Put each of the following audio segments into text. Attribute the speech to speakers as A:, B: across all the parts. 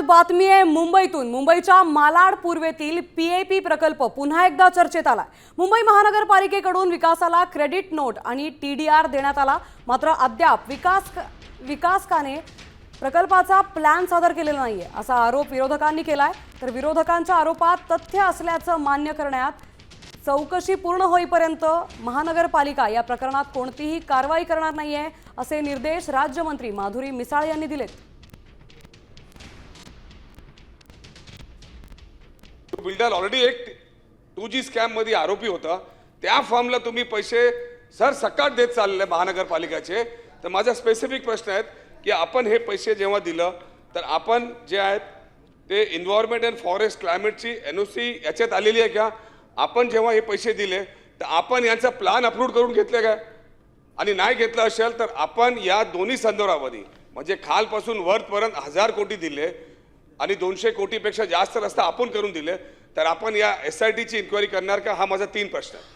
A: बातमी आहे मुंबईतून। मुंबईच्या मालाड पूर्वेतील पीएपी प्रकल्प पुन्हा एकदा चर्चेत आला। मुंबई महानगरपालिकेकडून विकासाला क्रेडिट नोट आणि टीडीआर देण्यात आला, मात्र अद्याप विकासकाने प्रकल्पाचा प्लॅन सादर केलेला नाहीये असा आरोप विरोधकांनी केलाय। तर विरोधकांच्या आरोपात तथ्य असल्याचं मान्य करण्यात चौकशी पूर्ण होईपर्यंत महानगरपालिका या प्रकरणात कोणतीही कारवाई करणार नाहीये असे निर्देश राज्यमंत्री माधुरी मिसाळ यांनी दिलेत।
B: बिल्डर ऑलरेडी एक 2G स्कॅम मध्ये आरोपी होता, त्या फॉर्मला तुम्ही पैसे सर सकट देत चालले महानगरपालिकेचे। तर माझा स्पेसिफिक प्रश्न आहे की आपण हे पैसे जेव्हा दिलं तर आपण जे आहेत ते एन्व्हायरमेंट अँड फॉरेस्ट क्लायमेटची NOC याच्यात आलेली आहे का? आपण जेव्हा हे पैसे दिले तर आपण यांचा प्लॅन अप्रूव्ह करून घेतले का? आणि नाही घेतलं असेल तर आपण या दोन्ही संदर्भामध्ये म्हणजे खालपासून वरपर्यंत 1000 कोटी दिले आणि 200 कोटीपेक्षा जास्त रस्ता आपण करून दिले, तर आपण या SITची इन्क्वायरी करणार का? हा माझा 3 प्रश्न आहे।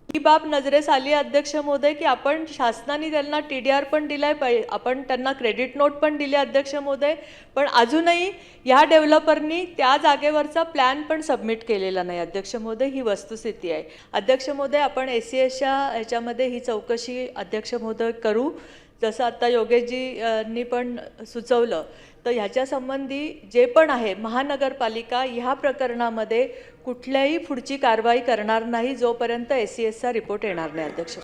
C: ही बाब नजरेस आली अध्यक्ष महोदय की आपण शासनाने त्यांना TDR पण दिलाय, आपण त्यांना क्रेडिट नोट पण दिली अध्यक्ष महोदय, पण अजूनही ह्या डेव्हलपरनी त्या जागेवरचा प्लॅन पण सबमिट केलेला नाही अध्यक्ष महोदय। ही वस्तुस्थिती आहे अध्यक्ष महोदय। आपण ACSच्या ह्याच्यामध्ये ही चौकशी अध्यक्ष महोदय करू, जसं आता योगेशजींनी पण सुचवलं। तर ह्याच्या संबंधी जे पण आहे महानगरपालिका ह्या प्रकरणामध्ये कुठल्याही पुढची कारवाई करणार नाही जोपर्यंत ACSचा रिपोर्ट येणार नाही अध्यक्ष।